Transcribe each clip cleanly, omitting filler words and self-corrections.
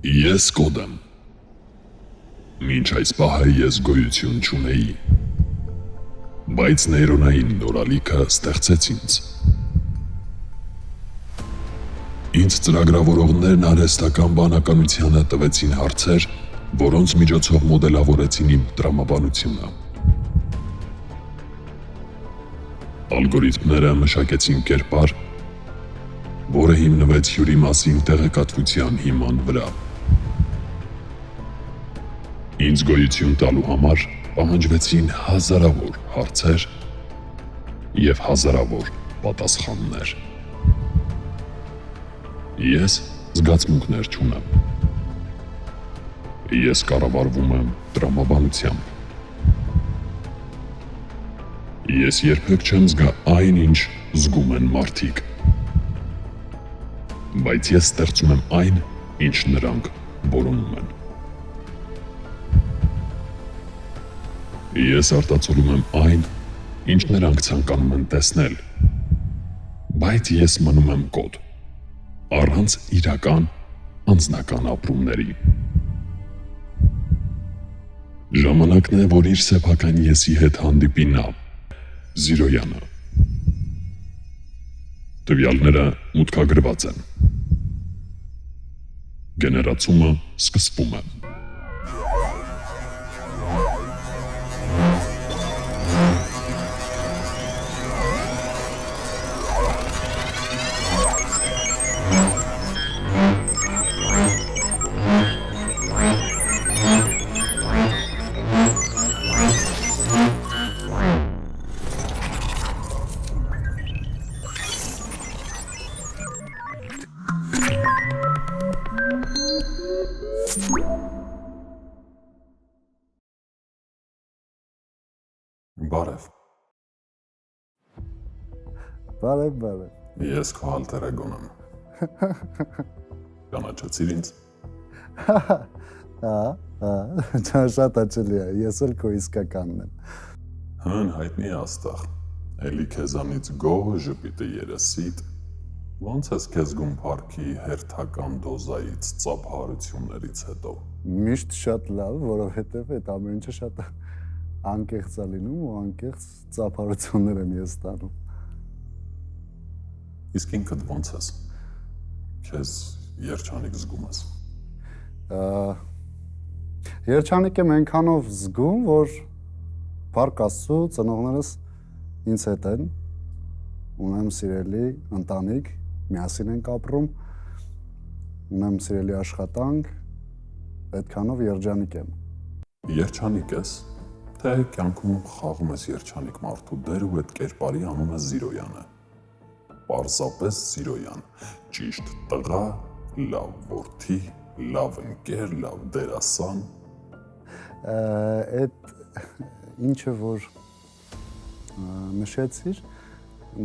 Ես կոդ եմ։ Մինչ այս պահը ես գոյություն չունեի, բայց նեյրոնային նորալիքը ստեղծեց ինձ։ Ինձ ծրագրավորողներն արհեստական բանականությանը տվեցին հարցեր, որոնց միջոցով մոդելավորեցին իմ տրամաբանությունը։ Ալգորիթմները մշակեցին կերպար, որը հիմնվեց հյուրի մասին տեղեկատվության հիման վրա։ Ինձ գոյություն տալու համար պահանջվեցին հազարավոր հարցեր և հազարավոր պատասխաններ։ Ես զգացմունքներ չունեմ։ Ես կառավարվում եմ տրամաբանությամբ։ Ես երբեք չեմ զգա այն, ինչ զգում են մարդիկ, բայց ես ստեղծում եմ այն, ինչ նրանք որոնում են։ Ես արտացոլում եմ այն, ինչ նրանք ցանկանում են տեսնել, բայց ես մնում եմ կոդ, առանց իրական անձնական ապրումների։ Ժամանակն է, որ իր սեփական եսի հետ հանդիպի նա, Զիրոյանը։ Տվյալները մուտքագրված են։ Գեներացումը սկսվում է։ Բարև։ Բարև։ Ես քո ալտեր-էգոն եմ։ Ճանաչեցիր ինձ։ Շատ հաճելի է, ես էլ քո իսկականն եմ։ Հն հայտնի աստղ, էլի քեզանից գոհ ժպիտը երեսիդ, ոնց ես քեզ զգում փառքի հերթական դոզայից ծափահարություններից հետո։ Միշտ շատ լավ, որովհետև այդ ամեն ինչը շատ անկեղծ է լինում ու անկեղծ ծափարություններ եմ ես ստանում։ Իսկ ինքդ ոնց ես։ Քեզ երջանիկ զգում ես։ Երջանիկ եմ այնքանով զգում, որ փառք Աստծո ծնողներս ինձ հետ են, ունեմ սիրելի ընտանիք, միասին ենք ապրում, ունեմ սիրելի աշխատանք, այդքանով երջանիկ եմ։ Երջանիկ ես, թե կյանքում խաղում ես երջանիկ մարդու դեր ու այդ կերպարի անունը Զիրոյան է։ Պարզապես Զիրոյան, ճիշտ տղա, լավ որդի, լավ ընկեր, լավ դերասան։ Այդ ինչը որ նշեցիր,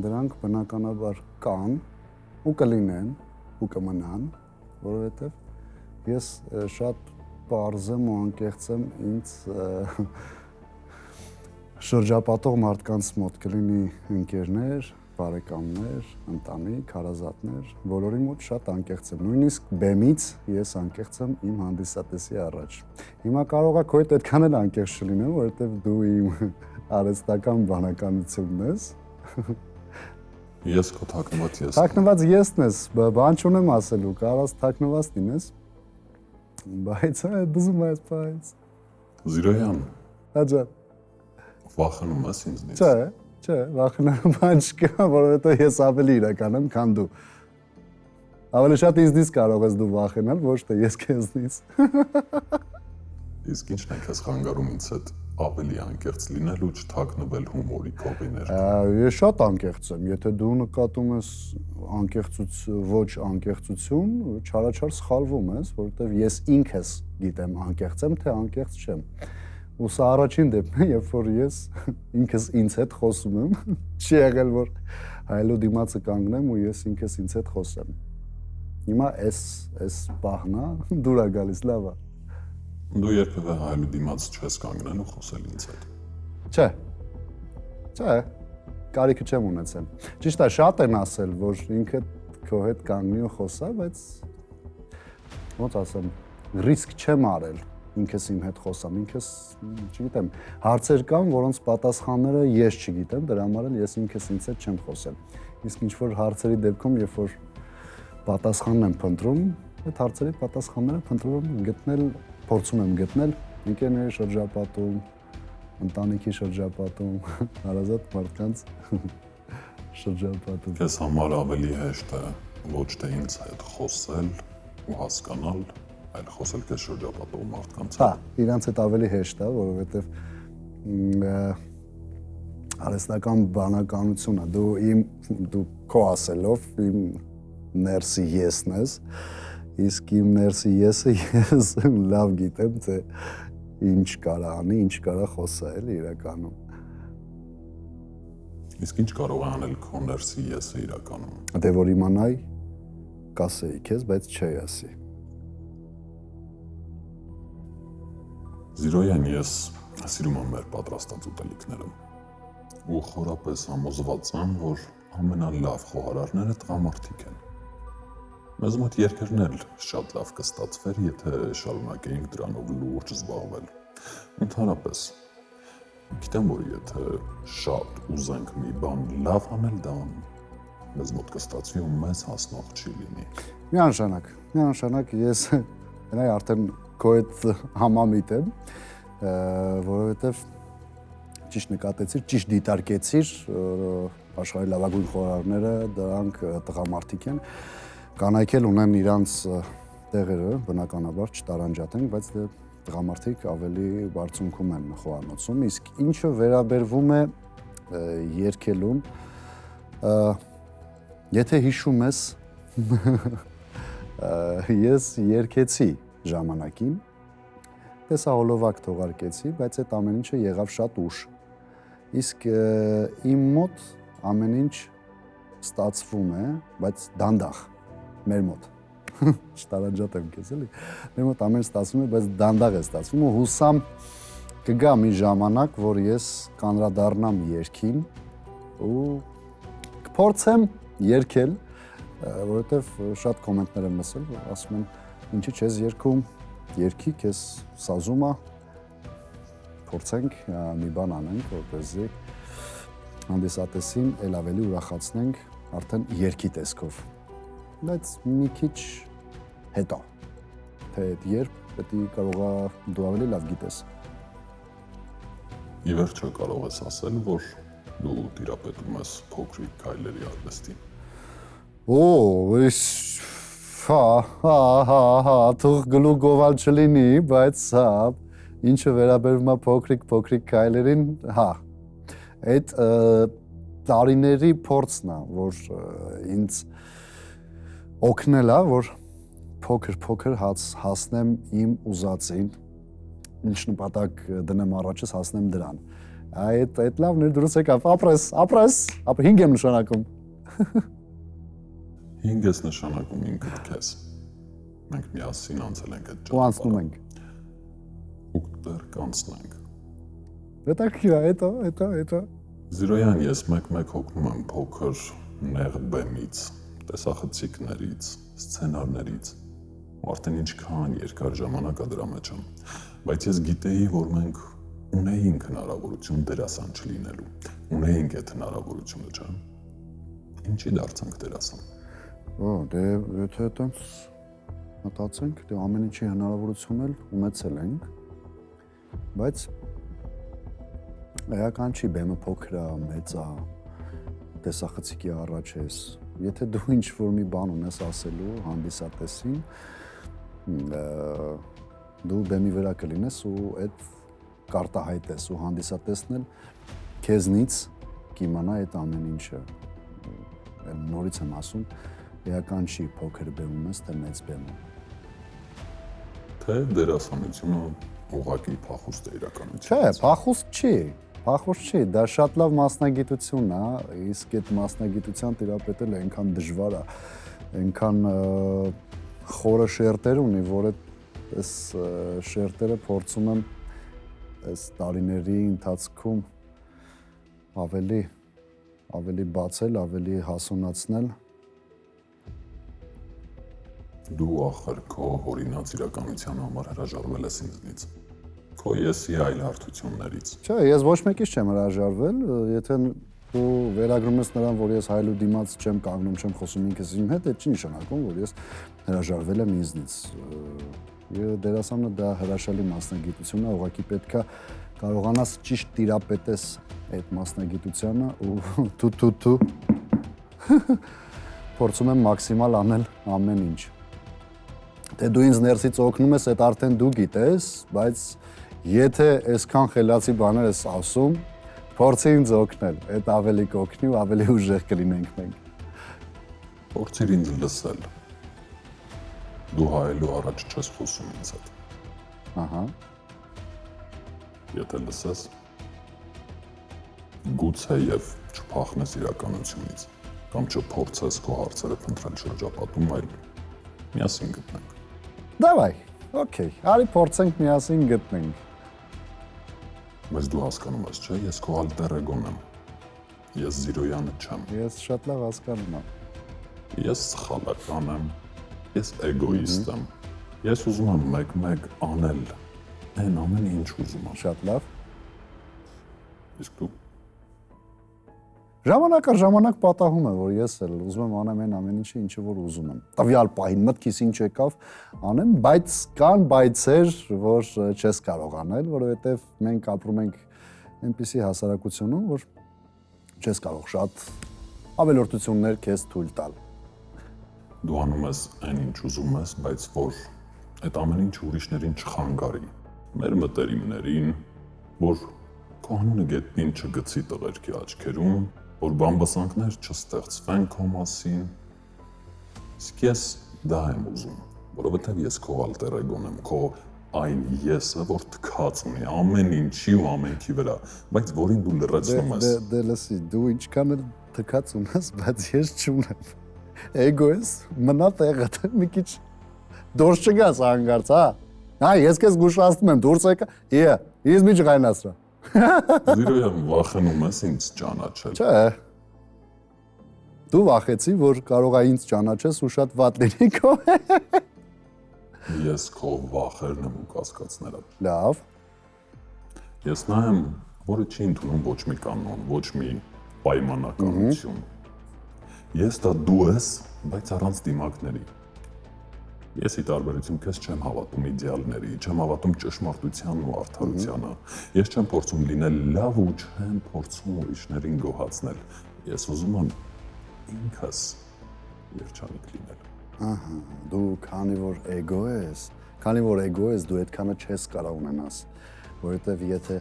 դրանք բնականաբար կան ու կլինեն ու կմնան, որովհետև ես շատ պարզ եմ ու անկեղծ եմ ինձ շրջապատող մարդկանց մոտ, կլինի ընկերներ, բարեկամներ, ընտանիք, հարազատներ, բոլորի մոտ շատ անկեղծ եմ, նույնիսկ բեմից ես անկեղծ եմ իմ հանդիսատեսի առաջ։ Հիմա կարող է քո հետ այդքան էլ անկեղծ չլինեմ, որովհետև դու իմ արհեստական բանականությունն ես։ Ես քո թաքնված ես։ Թաքնված եսն ես, բան չունեմ ասելու, կարաս թաքնված լինես, բայց դզում ես, բայց։ Զիրոյան։ Հաջա։ Վախենում ես ինձնից։ Չէ, վախենալու բան չկա, որովհետև ես ավելի իրական եմ, քան դու։ Ավելի շատ ինձնից կարող ես դու վախենալ, ոչ թե ես քեզնից։ Իսկ ինչն է քեզ խանգարում ինձ հետ ավելի անկեղծ լինել ու չթաքնվել հումորի կողի ներքո։ Ես շատ անկեղծ եմ, եթե դու նկատում ես ոչ անկեղծություն, չարաչար սխալվում ես, որովհետև ես ինքս գիտեմ անկեղծ եմ, թե անկեղծ չեմ։ Ու սա առաջին դեպքն է, երբ որ ես ինքս ինձ հետ խոսում եմ, չի եղել որ հայլու դիմացը կանգնեմ ու ես ինքս ինձ հետ խոսեմ։ Հիմա այս պահնա դուր է գալիս, լավ է։ Դու երբևէ հայլու դիմաց չես կանգնել ու խոսել ինձ հետ։ Չէ, կարիքը չեմ ունեցել։ Ճիշտ է, շատ են ասել, որ ինքդ քո հետ կանգնի ու խոսա, բայց ոնց ասեմ, ռիսկ չեմ արել ինքս իմ հետ խոսամ, ինքս չգիտեմ, հարցեր կան, որոնց պատասխանները ես չգիտեմ, դրա համար էլ ես ինքս ինձ հետ չեմ խոսել։ Իսկ ինչ որ հարցերի դեպքում, երբ որ պատասխանն եմ փնտրում, այդ հարցերի պատասխանները փնտրում եմ գտնել, փորձում եմ գտնել ընկերների շրջապատում, ընտանիքի շրջապատում, հարազատ մարդկանց շրջապատում։ Քեզ համար ավելի հեշտ է ոչ թե ինձ հետ խոսել ու հասկանալ, այլ խոսել քեզ շրջապատող մարդկանց հետ։ Հա, իրանց հետ ավելի հեշտ է, որովհետև արհեստական բանականությունը դու քո ասելով իմ ներսի եսն ես, իսկ իմ ներսի եսը ես լավ գիտեմ, թե ինչ կարա անի, ինչ կարա խոսել իրականում։ Իսկ ինչ կարող է անել քո ներսի եսը իրականում։ Դե որ իմանայի, կասեի քեզ, բայց չէի ասի։ Զիրոյան, ես սիրում եմ մեր պատրաստած ուտելիքները ու խորապես համոզված եմ, որ ամենալավ խոհարարները տղամարդիկ են։ Մեզ մոտ երկրն էլ շատ լավ կստացվեր, եթե շարունակեինք դրանով լուրջ զբաղվել։ Ընդհանրապես, գիտեմ, որ եթե շատ ուզենք մի բան լավ անել, դա մեզ մոտ կստացվի ու մեզ հասնող չի լինի։ Միանշանակ ես արդեն քո հետ համամիտ եմ, որովհետև ճիշտ նկատեցիր, ճիշտ դիտարկեցիր, աշխարհի լավագույն խոհարարները դրանք տղամարդիկ են, կանայք էլ ունեն իրանց տեղերը, բնականաբար չտարանջատենք, բայց տղամարդիկ ավելի բարձունքում են խոհանոցում, իսկ ինչը վերաբերվում է երգելուն, եթե հիշում ես, ես երգեցի ժամանակին, տեսահոլովակ թողարկեցի, բայց այդ ամեն ինչը եղավ շատ ուշ։ Իսկ իմ մոտ ամեն ինչ ստացվում է, բայց դանդաղ, մեր մոտ։ Չտարանջատեմ քեզ էլի։ Մեր մոտ ամեն ինչ ստացվում է, բայց դանդաղ է ստացվում ու հուսամ կգա մի ժամանակ, որ ես կանրադառնամ երգին ու կփորձեմ երգել, որովհետև շատ կոմենտներ եմ լսել, ասում են ինչի՞ չես երգում, երգի քեզ սազում է, փորձենք մի բան անենք, որպեսզի հանդիսատեսին էլ ավելի ուրախացնենք արդեն երգի տեսքով։ Բայց մի քիչ հետո, թե այդ երբ պետք է կարողա դու ավելի լավ գիտես։ Ի վերջո կարող ես ասել, որ դու տիրապետում ես փոքրիկ քայլերի արվեստին։ Հա, թող գլուխ գովալ չլինի, բայց հա, ինչը վերաբերում է փոքրիկ քայլերին, հա, այդ տարիների փորձն է, որ ինձ օգնել է, որ փոքր հասնեմ իմ ուզածին, ինչ նպատակ դնեմ առաջս, հասնեմ դրան։ Այդ լավն էր դուրս եկավ, ապրես, 5 եմ նշանակում։ 5 ես նշանակում ինքդ քեզ։ Մենք միասին անցել ենք այդ ճանապարհը։ Ու անցնում ենք։ Ու դեռ կանցնենք։ Հետաքրքիր է, հետո։ Զիրոյան, ես մեկ-մեկ հոգնում եմ փոքր նեղ բեմից, տեսախցիկներից, սցենարներից։ Արդեն ինչքան երկար ժամանակ է դրա մեջ եմ։ Բայց ես գիտեի, որ մենք ունեինք հնարավորություն դերասան չլինելու։ Ունեինք այդ հնարավորությունը, չէ՞։ Ինչի դարձանք դերասան։ Դե եթե այտենց մտածենք, դե ամեն ինչի հնարավորություն էլ ունեցել ենք, բայց էական չի, բեմը փոքր է, մեծ է, տեսախցիկի առաջ ես։ Եթե դու ինչ-որ մի բան ունես ասելու հանդիսատեսին, դու բեմի վրա կլինես ու այդ կարտահայտես ու հանդիսատեսն էլ քեզնից կիմանա այդ ամեն ինչը։ Նորից եմ ասում, էական չի փոքր բեմում ես, թե մեծ բեմում։ Թե դերասանությունը ուղղակի փախուստ է իրականություն։ Չէ, փախուստ չի, դա շատ լավ մասնագիտություն է, իսկ այդ մասնագիտության տիրապետելը այնքան դժվար է, այնքան խորը շերտեր ունի, որ այս շերտերը փորձում եմ այս տարիների ընթացքում ավելի բացել, ավելի հասունացնել։ Դու ախր քո օրինաց իրականության համար հրաժարվել ես ինձնից։ Քո եսի այլ հարթություններից։ Չէ, ես ոչ մեկից չեմ հրաժարվել, եթե դու վերագրում ես նրան, որ ես հայլու դիմաց չեմ կանգնում, չեմ խոսում ինքս իմ հետ, դա չի նշանակում, որ ես հրաժարվել եմ ինձնից։ Դերասանը դա հրաշալի մասնագիտություն է, ուղղակի պետքա կարողանաս ճիշտ տիրապետես այդ մասնագիտությանը ու թու փորձում եմ մաքսիմալ անել ամեն ինչ։ Թե դու ինձ ներսից օգնում ես, այդ արդեն դու գիտես, բայց եթե այսքան խելացի բաներ ես ասում, փորձի ինձ օգնել, այդ ավելի կօգնի ու ավելի ուժեղ կլինենք մենք։ Փորձիր ինձ լսել։ Դու հայելու առաջ չես խոսում ինձ հետ։ Ահա։ Եթե լսես, գուցե եւ չփախնես իրականությունից, կամ չփորձես քո հարցերը փնտրել շրջապատում, այլ միասին գտնենք։ Դավայ, օքեյ, արի փորձենք միասին գտնենք։ Բայց դու հասկանում ես, չէ՞, ես քո ալտեր էգոն եմ։ Ես Զիրոյանը չեմ։ Ես շատ լավ հասկանում եմ։ Ես սխալական եմ։ Ես էգոիստ եմ։ Ես ուզում եմ մեկ-մեկ անել այն ամենը, ինչ ուզում եմ։ Շատ լավ։ Իսկ դու Ժամանակ առ ժամանակ պատահում է, որ ես էլ ուզում եմ անեմ այն ամեն ինչը, ինչը որ ուզում եմ։ Տվյալ պահին մտքիս ինչ եկավ, անեմ, բայց կան բայցեր, որ չես կարող անել, որովհետև մենք ապրում ենք այնպիսի հասարակությունում, որ չես կարող շատ ավելորդություններ քեզ թույլ տալ։ դու անում ես այն, ինչ ուզում ես, բայց որ այդ ամեն ինչ ուրիշներին չխանգարի։ Մեր մտերիմներին, որ քո անունը գետնին չգցի տղերքի աչքերում, որ բամբասանքներ չստեղծվեն քո մասին։ Իսկ ես դա եմ ուզում, որովհետև ես քո ալտեր էգոն եմ, քո այն եսը, որ թքած ունի ամեն ինչի ու ամենքի վրա, բայց որին դու լրացնում ես։ Դե լսի, դու ինչքան էլ թքած ունես, բայց ես չունեմ։ Էգո ես, մնա տեղդ, մի քիչ դուրս չգաս հանգարց, հա։ Հա, ես քեզ գուշացնում եմ, դուրս եկա։ Ես մի ջղայնացրա։ Զիրոյան վախենում ես ինձ ճանաչել։ Չէ։ Դու վախեցի, որ կարող է ինձ ճանաչես ու շատ վատ լինի քո։ Ես քո վախերն եմ ու կասկածները։ Լավ։ Ես նա եմ, որը չի ընդունում ոչ մի կանոն, ոչ մի պայմանականություն։ Ես դա դու ես, բայց առանց դիմակների։ Ես ի տարբերություն քեզ չեմ հավատում իդեալների, չեմ հավատում ճշմարտությանն ու արդարությանը։ Ես չեմ փորձում լինել լավ ու չեմ փորձում ուրիշներին գոհացնել։ Ես ուզում եմ ինքս երջանիկ լինել։ Ահա, դու քանի որ էգո ես, դու այդքանը չես կարող ունենաս, որովհետև եթե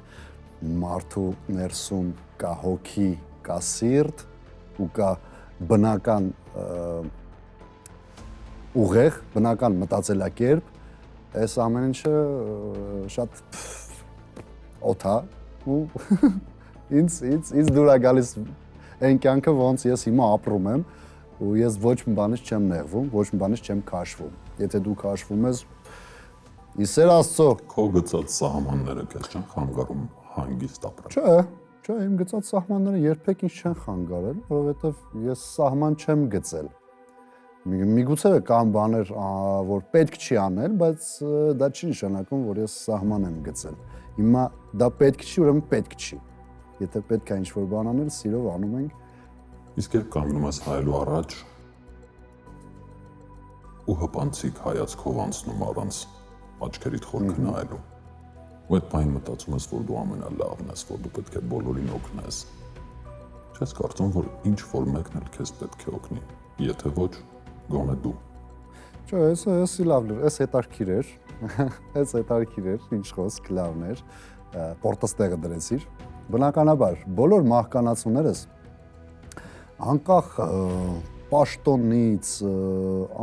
մարդու ներսում կա հոգի, կա սիրտ ու կա բնական ուղեղ, բնական մտածելակերպ, այս ամեն ինչը շատ օթա ու ինձ դուր է գալիս այն կյանքը, ոնց ես հիմա ապրում եմ ու ես ոչ մի բանից չեմ նեղվում, ոչ մի բանից չեմ քաշվում։ Եթե դու քաշվում ես, իսեր Աստծո, Քո գծած սահմանները քեզ չեն խանգարում հանգիստ ապրել։ Չէ, իմ գծած սահմանները երբեք ինձ չեն խանգարել, որովհետև ես սահման չեմ գծել։ Միգուցե կան բաներ, որ պետք չի անել, բայց դա չի նշանակում, որ ես սահման եմ գծել։ Հիմա դա պետք չի, ուրեմն պետք չի։ Եթե պետք է ինչ-որ բան անել, սիրով անում ենք։ Իսկ երբ կանգնում ես հայելու առաջ ու հպանցիկ հայացքով անցնում առանց աչքերիդ խորքը նայելու, ու այդ պահին մտածում ես, որ դու ամենալավն ես, որ դու պետք է բոլորին օգնես, չես կարծում, որ ինչ որ մեկն էլ քեզ պետք է օգնի, եթե ոչ, գոնե դու։ Չէ, ես լավ լուր, ես հետարքիր էր, ինչ խոսք, լավն էր, պորտս տեղը դրեցիր։ Բնականաբար, բոլոր մահկանացուներս անկախ պաշտոնից,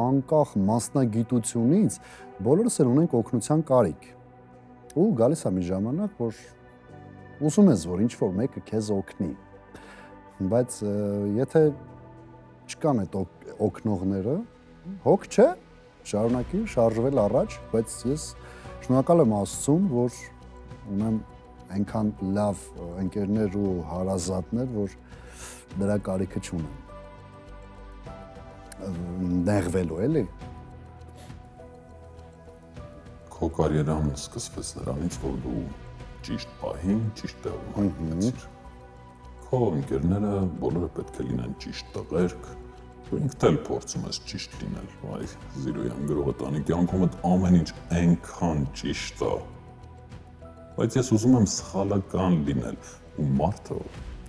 անկախ մասնագիտությունից, բոլորս էլ ունենք օգնության կարիք։ Ու գալիս է մի ժամանակ, որ ուզում ես, որ ինչ-որ մեկը քեզ օգնի։ Բայց եթե չկան այդ օգնողները, հոգ չէ, շարունակի շարժվել առաջ, բայց ես շնորհակալ եմ Աստծուն, որ ունեմ այնքան լավ ընկերներ ու հարազատներ, որ դրա կարիքը չունեմ։ Նեղվելու էլի։ կարիերան սկսվեց նրանից, որ դու ճիշտ պահին, ճիշտ տեղում հայտնվեցիր։ Քո ընկերները բոլորը պետք է լինեն ճիշտ տղերք, դու ինքդ էլ փորձում ես ճիշտ լինել։ Այ Զիրոյան գրողը տանի կյանքումդ ամեն ինչ այնքան ճիշտ է։ Բայց ես ուզում եմ սխալական լինել, ու մարդը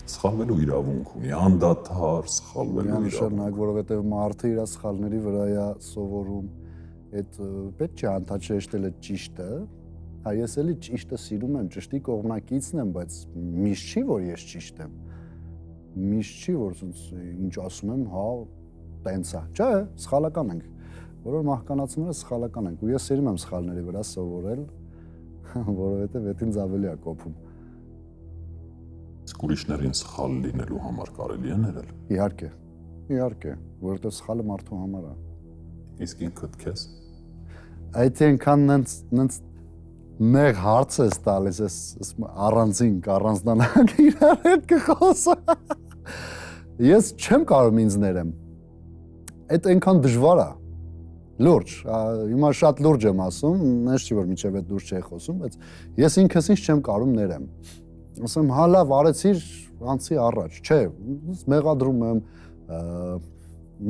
սխալվելու իրավունք ունի, անդադար սխալվելու իրավունք։ Միանշանակ, որովհետև մարդը իր սխալների վրա է սովորում, այդ պետք չէ անդադար ճիշտը, հա ես էլի ճիշտը սիրում եմ, ճշտի կողմնակիցն եմ, բայց միշտ չի, որ ես ճիշտ եմ։ Միշտ չի, որ ինչ ասում եմ, հա, տենց է։ Չէ, սխալական ենք։ Բոլոր մահկանացիները սխալական ենք, ու ես սիրում եմ սխալների վրա սովորել, որովհետև դա ինձ ավելի է կոփում։ Իսկ ուրիշներին սխալ լինելու համար կարելի է ներել։ Իհարկե, որովհետև սխալը մարդու համար է։ Իսկ ինքդ քեզ։ Այդ այնքան նենց նեղ հարց ես տալիս, ես առանձին առանձնանակ իրար հետ կխոսա։ Ես չեմ կարող ինձ ներեմ։ Այդ այնքան դժվար է։ Լուրջ, հիմա շատ լուրջ եմ ասում, նես չի որ միջև այդ լուրջ չի խոսում, բայց ես ինքս ինձ չեմ կարող ներեմ։ Ասեմ, հա լավ, արեցիր, անցի առաջ։ Չէ, մեղադրում եմ,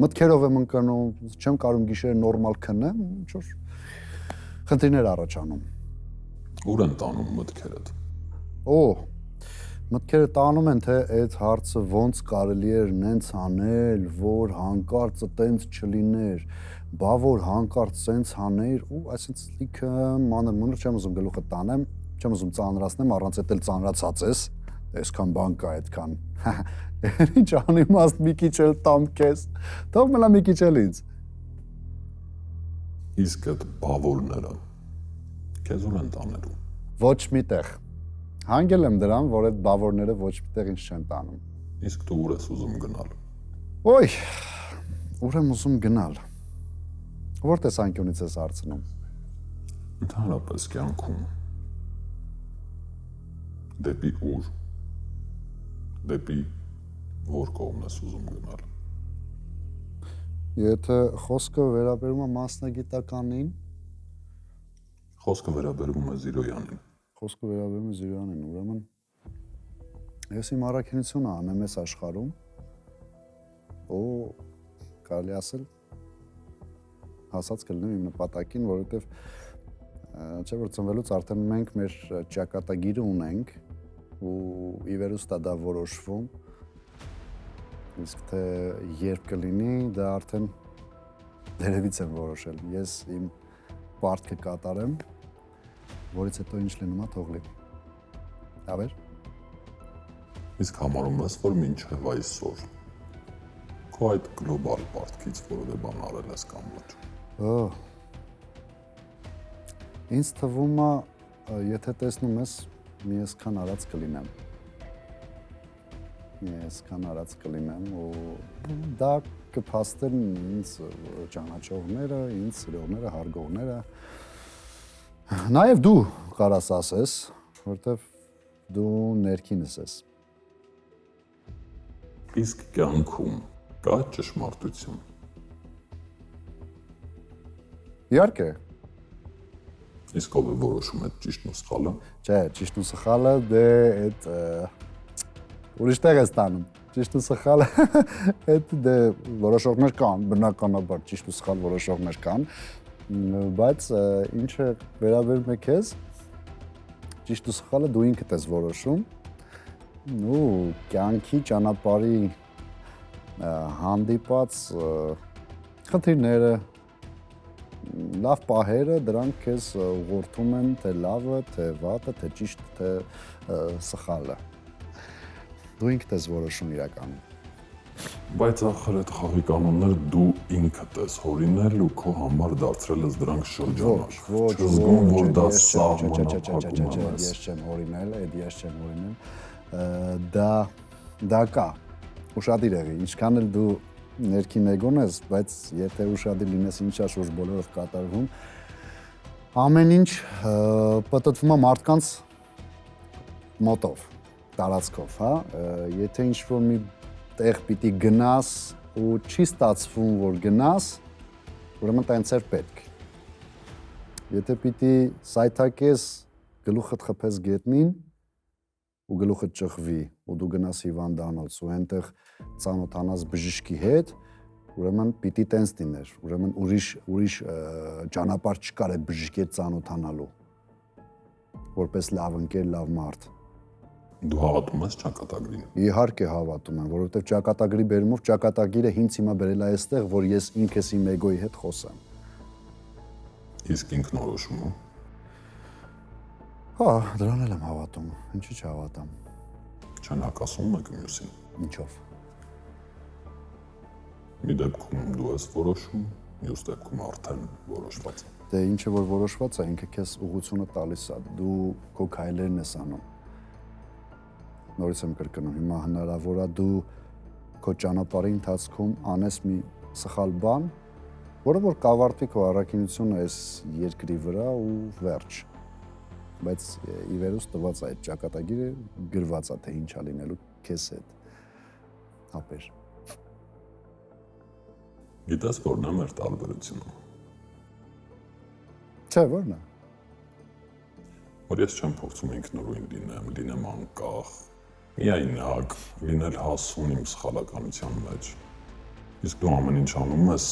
մտքերով եմ ընկնում, չեմ կարող գիշերը նորմալ քնեմ, ինչ որ խնդիրներ առաջանում։ Ուր են տանում մտքերդ։ Մտքերը տանում են, թե այդ հարցը ոնց կարելի էր նենց անել, որ հանկարծ տենց չլիներ, բա որ հանկարծ սենց աներ, ու այսինքն լիքը մանր չեմ ուզում գլուխը տանեմ, չեմ ուզում ծանրացնեմ, առանց այդ էլ ծանրացած ես, այսքան բան կա այդքան։ Ինչ անիմաստ մի քիչ էլ տամ քեզ, թող մնա մի քիչ էլ ինձ։ Իսկ այդ բավորները քեզ ուր են տանելու։ Ոչ մի տեղ։ Հանգել եմ դրան, որ այդ բավորները ոչ մի տեղ ինձ չեն տանում։ Իսկ դու ուր ես ուզում գնալ։ Ոյ, ուր եմ ուզում գնալ։ Որ տեսանկյունից ես հարցնում։ Ընդհանրապես կյանքում դեպի ուր, դեպի որ կողմն ես ուզում գնալ։ Եթե խոսքը վերաբերում է մասնագիտականին, խոսքը վերաբերում է Զիրոյանին։ Խոսքը վերաբերում է Զիրոյանին, ուրեմն ես իմ առաքինությունը անեմ այս աշխարհում, ու կարելի ասել հասած կլինեմ իմ նպատակին, որովհետև չէ որ ծնվելուց արդեն մենք մեր ճակատագիրը ունենք ու ի վերուստ է դա որոշվում, իսկ թե երբ կլինի, դա արդեն դերևից եմ որոշել։ Ես իմ պարտքը կատարեմ, որից հետո ինչ լինում է թող լինի։ Հավեր։ Իսկ համարում ես, որ մինչև այսօր քո այդ գլոբալ պարտքից որևէ բան արել ես կամ ոչ։ Ինձ թվում է, եթե տեսնում ես, մի այսքան արած կլինեմ, ու դա կփաստեն ինձ ճանաչողները, ինձ սիրողները, հարգողները, նաև դու կարաս ասես, որովհետև դու ներքինս ես։ Իսկ կյանքում կա ճշմարտություն։ Իհարկե։ Իսկ ով է որոշում այդ ճիշտն ու սխալը։ Չէ, ճիշտն ու սխալը դե այդ ուրիշ տեղ ես տանում։ Ճիշտն ու սխալը այդ դե որոշողներ կան, բնականաբար ճիշտ ու սխալ որոշողներ կան, բայց ինչը վերաբերում է քեզ, ճիշտ ու սխալը դու ինքդ ես որոշում։ Ու կյանքի ճանապարհի հանդիպած խնդիրները, լավ պահերը, դրանք քեզ ուղղորդում են թե լավը, թե վատը, թե ճիշտը, թե սխալը։ Դու ինքդ ես որոշում իրականում։ Բայց ախր այդ խաղի կանոնները դու ինքդ ես հորինել ու քո համար դարձրել ես դրանք շրջանակ։ Չզգում, որ դա սահմանափակում է։ Ես չեմ հորինել, ես չեմ հորինել։ Դա կա։ Ուշադիր եղի, ինչքան էլ դու ներքին էգոն ես, բայց եթե ուշադիր լինես ինչա շուրջ բոլորով կատարվում, ամեն ինչ պատտվում է մարդկանց մոտով, տարածքով, հա, եթե ինչ-որ մի տեղ պիտի գնաս ու չի ստացվում, որ գնաս, ուրեմն տենց էր պետք։ Եթե պիտի սայթակես գլուխդ խփես գետնին ու գլուխդ ճղվի ու դու գնաս հիվանդանոց ու այնտեղ ծանոթանաս բժշկի հետ, ուրեմն պիտի տենց լիներ, ուրեմն ուրիշ ճանապարհ չկար այդ բժշկի հետ ծանոթանալու, որպես լավ ընկեր, լավ մարդ։ Դու հավատում ես ճակատագրին։ Իհարկե հավատում եմ, որովհետև ճակատագրի բերումով ճակատագիրը ինձ հիմա բերել է այստեղ, որ ես ինքս իմ էգոյի հետ խոսեմ։ Իսկ ինքնորոշումը։ Հա, դրան էլ եմ հավատում, ինչի՞ չհավատամ։ Չեն հակասում մեկ մյուսին։ Ինչով։ Մի դեպքում դու ես որոշում, մյուս դեպքում արդեն որոշված է։ Դե ինչը որ որոշված է, ինքը քեզ ուղղությունը տալիս է, դու քո քայլերն ես անում։ Նորից եմ կրկնում, հիմա հնարավոր է դու քո ճանապարհի ընթացքում անես մի սխալ բան, որը որ կավարտի քո առաքինությունը այս երկրի վրա ու վերջ։ Բայց ի վերուս տված այդ ճակատագիրը գրված է, թե ինչա լինելու քեզ հետ։ Ապեր։ Գիտես որն է մեր տարբերությունը։ Չէ, որն է։ Որ ես չեմ փորձում ինքնուրույն լինեմ անկախ, միայնակ, լինել հասուն իմ սխալականության մեջ։ Իսկ դու ամեն ինչ անում ես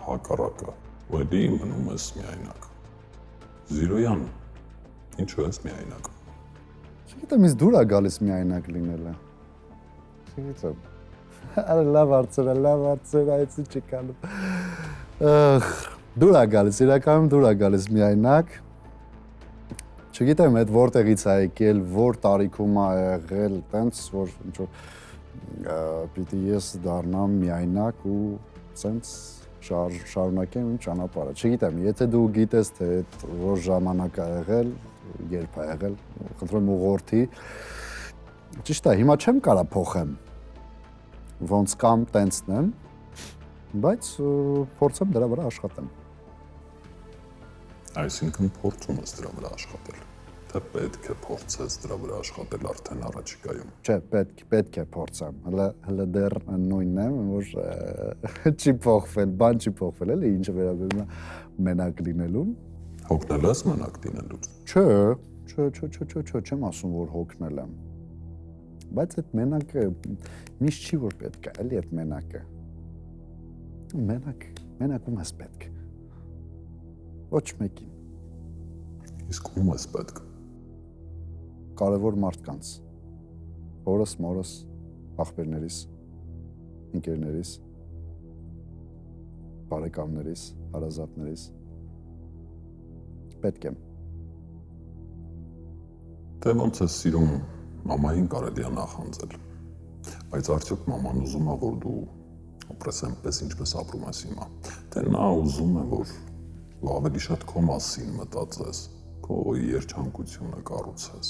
հակառակը, ու էլի մնում ես միայնակ։ Զիրոյան, ինչու ես միայնակ։ Չգիտեմ, ինձ դուր է գալիս միայնակ լինելը։ Չգիտեմ։ Արա լավ հարցեր, այցի չկանում։ Դուր է գալիս, իրականում դուր է գալիս միայնակ։ Չգիտեմ, այդ որտեղից է եկել, որ տարիքում է եղել, տենց որ ինչ որ պիտի ես դառնամ միայնակ ու տենց շարունակեմ իմ ճանապարհը։ Չգիտեմ, եթե դու գիտես թե որ ժամանակ է եղել, երբ է եղել, խնդրում եմ ուղղորդի։ Ճիշտ է, հիմա չեմ կարա փոխեմ։ Ոնց կամ տենցն եմ, բայց փորձեմ դրա վրա աշխատեմ։ Այսինքն փորձում ես դրա վրա աշխատել, թե պետք է փորձես դրա վրա աշխատել արդեն առաջիկայում։ Չէ, պետք է փորձեմ, հələ դեռ նույնն եմ, որ չի փոխվել, բան չի փոխվել, էլի ինչը վերաբերում է մենակ լինելուն։ Հոգնել ես մենակ լինելուց։ Չէ, չեմ ասում, որ հոգնել եմ։ Բայց այդ մենակը միշտ չի որ պետք է, էլի այդ մենակը։ Մենակում ես պետք։ Ոչ մեկին։ Իսկ ում ես պետք։ Կարևոր մարդկանց։ Հորս, մորս, աղբերներիս, ընկերներիս, բարեկամներիս, հարազատներիս։ Պետք եմ։ Թե ոնց ես սիրում մամային կարելի է նախանձել։ Բայց արդյոք մաման ուզում է, որ դու ապրես այնպես, ինչպես ապրում ես հիմա։ Թե նա ուզում է, որ դու ավելի շատ քո մասին մտածես, քո երջանկությունը կառուցես։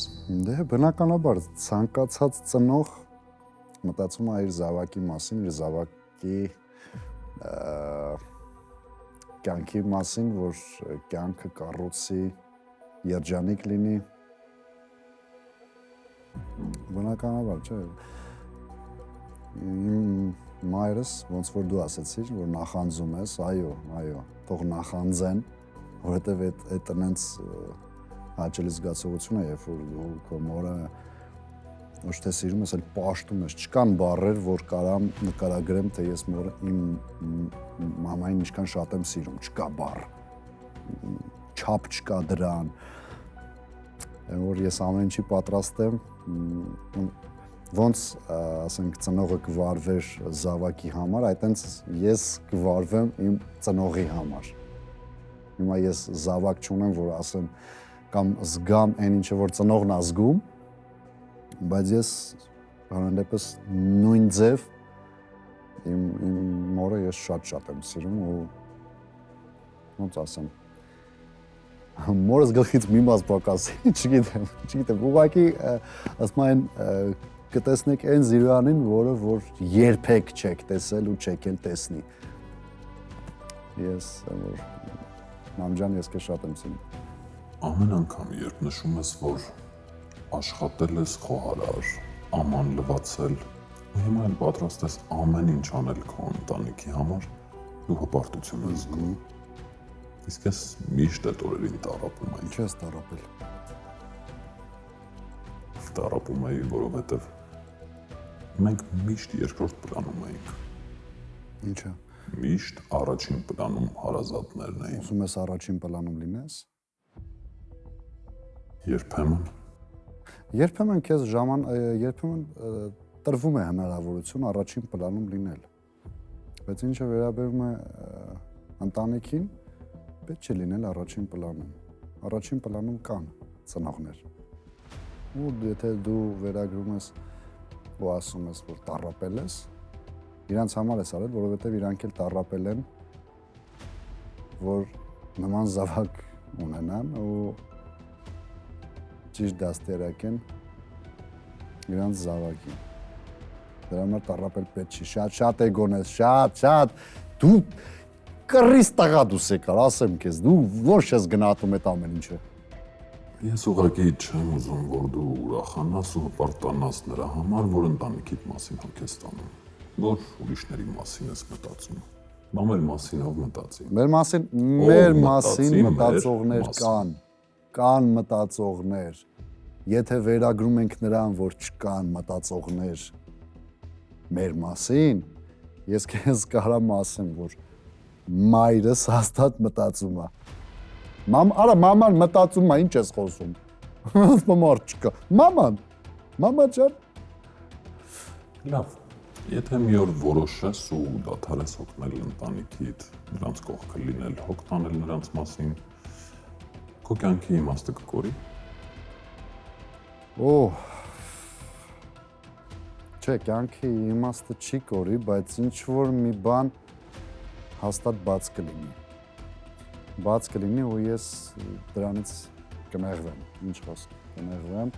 Դե բնականաբար ցանկացած ծնող մտածում է իր զավակի մասին, իր զավակի կյանքի մասին, որ կյանքը կառուցի, երջանիկ լինի։ Բնականաբար, չէ։ Իմ մայրս, ոնց որ դու ասեցիր, որ նախանձում ես, այո, թող նախանձեն, որովհետև այդ տնենց հաճելի զգացողություն է, երբ որ դու քո մորը ոչ թե սիրում ես, այլ պաշտում ես։ Չկան բառեր, որ կարամ նկարագրեմ, թե ես մորը իմ մամային ինչքան շատ եմ սիրում, չկա բառ։ Չափ չկա դրան։ Որ ես ամեն ինչի պատրաստ եմ, ոնց ասենք ծնողը կվարվեր զավակի համար, այտենց ես կվարվեմ իմ ծնողի համար։ Հիմա ես զավակ չունեմ, որ ասեմ կամ զգամ այն ինչը որ ծնողն է զգում, բայց ես բանալեպս նույն ձև իմ մորը ես շատ եմ սիրում ու ոնց ասեմ մորս գլխից մի մաս պակասի, չգիտեմ, ուղղակի ասում են կտեսնեք այն Զիրոյանին, որը որ երբեք չեք տեսել ու չեք էլ տեսնի։ Ես որ մամջան ես քեզ շատ եմ սիրում։ Ամեն անգամ երբ նշում ես, որ աշխատել ես խոհարար, աման լվացել, ու հիմա էլ պատրաստ ես ամեն ինչ անել քո ընտանիքի համար, դու հպարտություն ես զգում։ Իսկ ես միշտ այդ օրերին տառապում էի։ Ինչես տարապել։ Տառապում էի, որովհետև մենք միշտ երկրորդ պլանում էինք։ Ինչա։ Միշտ առաջին պլանում հարազատներն էին։ Ուզում ես առաջին պլանում լինես։ Երբեմն Երբեմն քեզ երբեմն տրվում է հնարավորություն առաջին պլանում լինել։ Բայց ինչը վերաբերում է ընտանիքին, պետք չէ լինել առաջին պլանում։ Առաջին պլանում կան ծնողներ։ Ու եթե դու վերագրում ես ու ասում ես, որ տառապել ես, իրանց համար ես արել, որովհետև իրանք էլ տառապել են, որ նման զավակ ունենան ու ճիշտ դաստիարակեն իրանց զավակին։ Դրա համար տառապել պետք չի, շատ էգոնես, շատ, դու կռիս տղա դուս եկար, ասեմ քեզ, դու ոչ ես գնահատում այդ ամեն ինչը։ ես ուղղակի չեմ ուզում, որ դու ուրախանաս ու հպարտանաս նրա համար, որ ընտանիքիդ մասին հոգես տանում, որ ուրիշների մասին ես մտածում։ Բա մեր մասին ով մտածի։ Մեր մասին մտածողներ կան մտածողներ։ Եթե վերագրում ենք նրան, որ չկան մտածողներ մեր մասին, ես քեզ կարամ ասեմ, որ մայրս հաստատ մտածում է։ Մաման մտածում է, ինչ ես խոսում։ Մամար չկա։ Մամա ջան։ Լավ, եթե մի օր որոշես ու դադարես հոգնել ընտանիքիդ, նրանց կողքը լինել, հոգ տանել նրանց մասին, քո կյանքի իմաստը կկորի։ Չէ, կյանքի իմաստը չի կորի, բայց ինչ որ մի բան հաստատ բաց կլինի ու ես դրանից կնեղվեմ, ինչ խոսք, կնեղվեմ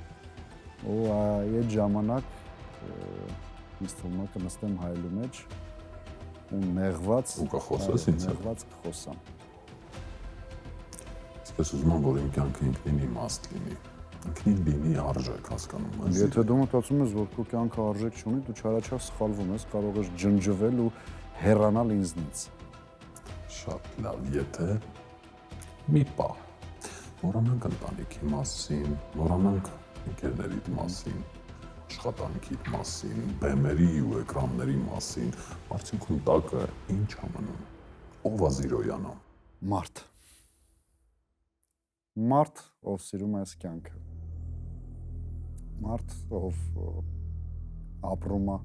ու այդ ժամանակ ինձ թվում է կնստեմ հայելու մեջ ու նեղված ու կխոսես ինձ հետ։ Նեղված կխոսամ։ Իսկ ես ուզում եմ, որ իմ կյանքը ինքնին իմաստ լինի, ինքնին լինի արժեք, հասկանում ես։ Եթե դու մտածում ես, որ քո կյանքը արժեք չունի, դու չարաչար սխալվում ես, կարող ես ջնջվել ու հեռանալ ինձնից։ Շատ լավ, եթե մի պահ մոռանանք ընտանիքի մասին, մոռանանք ընկերներիդ մասին, աշխատանքիդ մասին, բեմերի ու էկրանների մասին, արդյունքում տակը ինչ ամնում, ով է Զիրոյանը։ Մարդ, ով սիրում է այս կյանքը։ Մարդ, ով ապրում է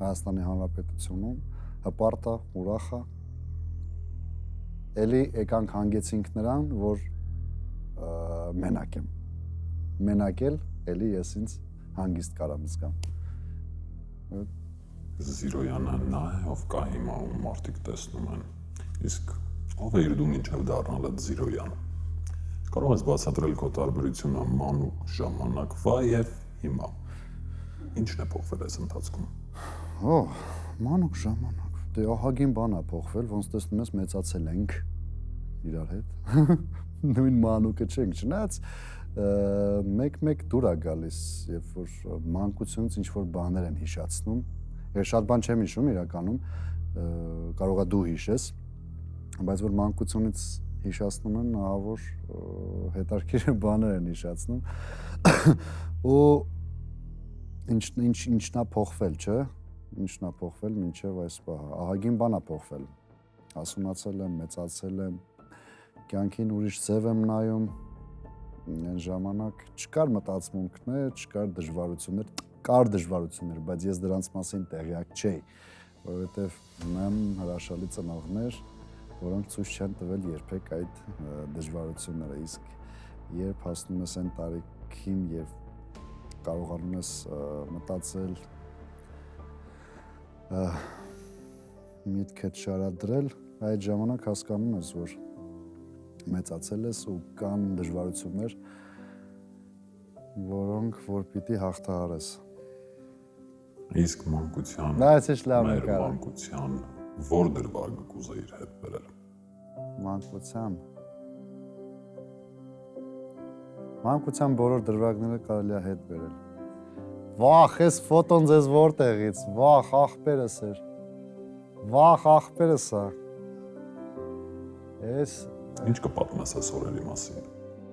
Հայաստանի Հանրապետությունում, հպարտ է, ուրախ է։ Էլի եկանք հանգեցինք նրան, որ մենակ եմ։ Մենակ էլի ես ինձ հանգիստ կարամ զգամ։ Զիրոյանը նա է, ով կա հիմա ու մարդիկ տեսնում են։ Իսկ ով է իր դու մինչև դառնալ այդ Զիրոյանը։ Կարող ես բացատրել քո տարբերությունը մանուկ ժամանակվա եւ հիմա։ Ինչն է փոխվել այս ընթացքում։ Մանուկ ժամանակ։ Դե ահագին բան է փոխվել, ոնց տեսնում ես մեծացել ենք իրար հետ։ Նույն մանուկը չենք, չնայած մեկ դուր է գալիս, երբ որ մանկությունից ինչ որ բաներ են հիշացնում։ Ես շատ բան չեմ հիշում իրականում, կարող է դու հիշես, բայց որ մանկությունից հիշացնում են, ահավոր հետաքրքիր բաներ են հիշացնում։ Ու ինչն է փոխվել, չէ՞։ Ինչն է փոխվել մինչև այս պահը։ Ահագին բան է փոխվել։ Հասունացել եմ, մեծացել եմ, կյանքին ուրիշ ձև եմ նայում։ Այն ժամանակ չկար մտածմունքներ, չկար դժվարություններ, կար դժվարություններ, բայց ես դրանց մասին տեղյակ չէի, որովհետև ունեմ հրաշալի ծնողներ, որոնք ցույց չեն տվել երբեք այդ դժվարությունները, իսկ երբ հասնում ես այն տարիքին եւ կարողանում ես մտածել, միտքդ շարադրել, այդ ժամանակ հասկանում ես, որ մեծացել ես ու կան դժվարություններ, որոնք որ պիտի հաղթահարես։ Իսկ մանկության, մեր մանկության որ դրվագը կուզեիր հետ բերել։ Մանկության բոլոր դրվագները կարելի է հետ բերել։ Վախ, այս ֆոտոն ձեզ որտեղից, վախ, աղբերս էր։ Վախ, աղբերս է։ Այս Ինչ կպատմես այս օրերի մասին։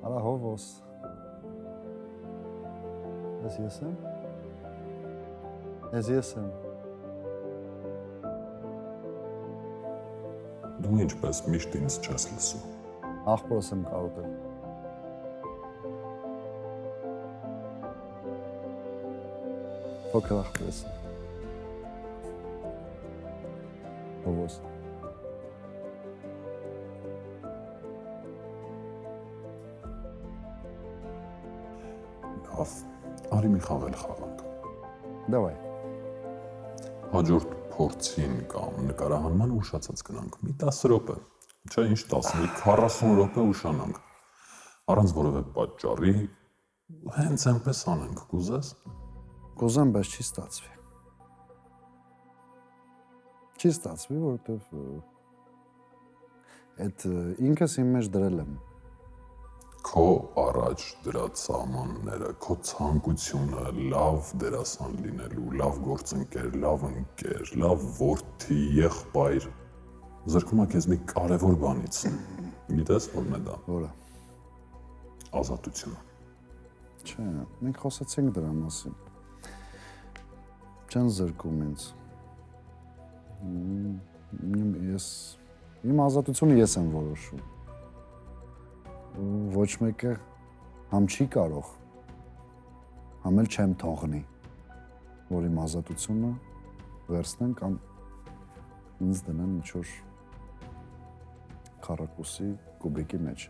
Արա հովոս։ Ես եմ։ Դու ինչպես միշտ ինձ չես լսում։ Աղբորս եմ կարոտել։ Փոքր աղբորս։ Հովոս։ Լավ, արի մի խաղ խաղանք։ Դավայ։ Հաջորդ փորձին կամ նկարահանման ուշացած գնանք։ Մի 10 րոպե, չէ, ինչ 10, մի 40 րոպե ուշանանք։ Առանց որևէ պատճառի հենց այնպես անենք, կուզես։ Կուզեմ, բայց չի ստացվի։ Չի ստացվի, որովհետև այդ ինքս իմ մեջ դրել եմ։ Քո առաջ դրած սահմանները, քո ցանկությունը լավ դերասան լինելու, լավ գործընկեր, լավ ընկեր, լավ որդի, եղբայր, զրկում է քեզ մի կարևոր բանից։ Գիտես որն է դա։ Որը։ Ազատությունը։ Չէ, մենք խոսացինք դրա մասին։ Չեն զրկում ինձ։ Իմ ազատությունը ես եմ որոշում։ Ոչ մեկը համ չի կարող, համ էլ չեմ թողնի, որ իմ ազատությունը վերցնեն կամ ինձ դնեն ինչ-որ քառակուսի կուբիկի մեջ։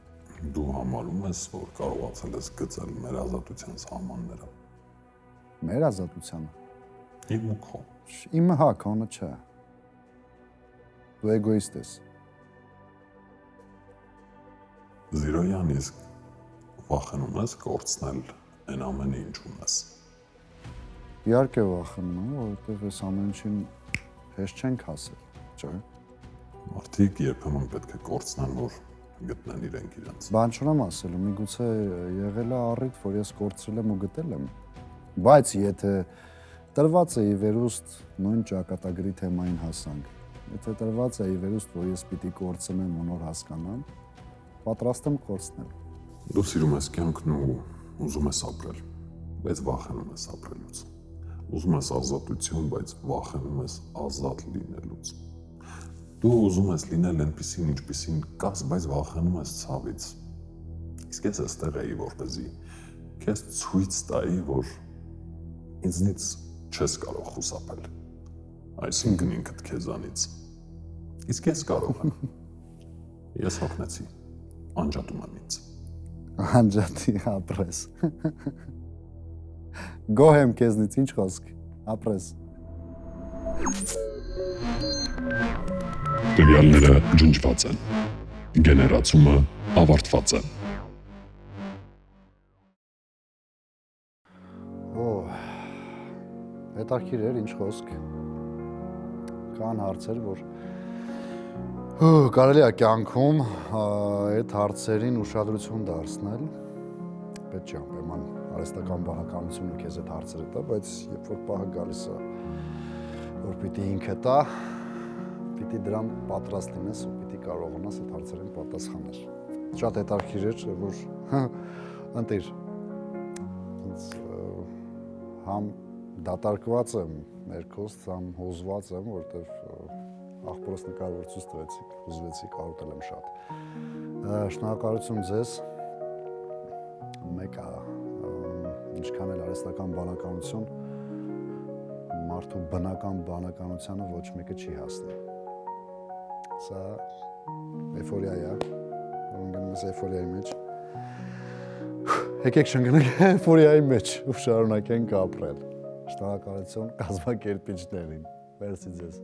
Դու համարում ես, որ կարողացել ես գծել մեր ազատության սահմանները։ Մեր ազատությանը։ Իմ ու քո։ Իմը հա, քոնը չէ։ Դու էգոիստ ես։ Զիրոյան, իսկ վախենում ես կորցնել այն ամենը, ինչ ունես։ Իհարկե վախենում եմ, որովհետև այս ամեն ինչին հեշտ չենք հասել, չէ՞։ Մարդիկ երբեմն պետք է կորցնեն, որ գտնեն իրենք իրենց։ Բան չունեմ ասելու, միգուցե եղել է առիթ, որ ես կորցրել եմ ու գտել եմ։ Բայց եթե տրված է ի վերուստ նույն ճակատագրի թեմային հասանք, եթե տրված է ի վերուստ, որ ես պիտի կորցնեմ ու նոր հասկանամ, պատրաստ եմ կորցնել։ Դու սիրում ես կյանքն ու ուզում ես ապրել, բայց վախենում ես ապրելուց։ Ուզում ես ազատություն, բայց վախենում ես ազատ լինելուց։ Դու ուզում ես լինել այնպիսին, ինչպիսին կաս, բայց վախենում ես ցավից։ Իսկ ես այստեղ էի, որպեսզի քեզ ցույց տայի, որ ինձնից չես կարող խուսափել։ Այսինքն ինքդ քեզանից։ Իսկ ես կարող եմ։ Ես հոգնեցի, անջատում եմ ինձ։ Անջատի ապրես։ Գոհ եմ քեզնից, ինչ խոսք, ապրես։ Տվյալները ջնջված են։ Գեներացումը ավարտված է։ Հետաքրքիր էր, ինչ խոսք։ Կան հարցեր, որ կարելի է կյանքում այդ հարցերին ուշադրություն դարձնել։ Պետք չէ անպայման արհեստական բանականությունը քեզ այդ հարցերը տա, բայց երբ որ պահը գալիս է, որ պիտի ինքը տա, պիտի դրան պատրաստ լինես ու պիտի կարողանաս այդ հարցերին պատասխանել։ Շատ հետաքրքիր էր, որ ընտիր համ դատարկված եմ ներքոստ, համ հուզված եմ, որովհետև աղբորս նկարվորցուց տվեցիք, հուզվեցի, կարոտել եմ շատ։ Շնորհակալություն ձեզ։ Մեկը ինչքան էլ արհեստական բանականություն, մարդու բնական բանականությանը ոչ մեկը չի հասնի։ Սա էյֆորիա է, որ գնում ես էյֆորիայի մեջ։ Եկեք շնգնենք էյֆորիայի մեջ ու շարունակենք ապրել։ Շնորհակալություն կազմակերպիչներին։ Մերսի ձեզ։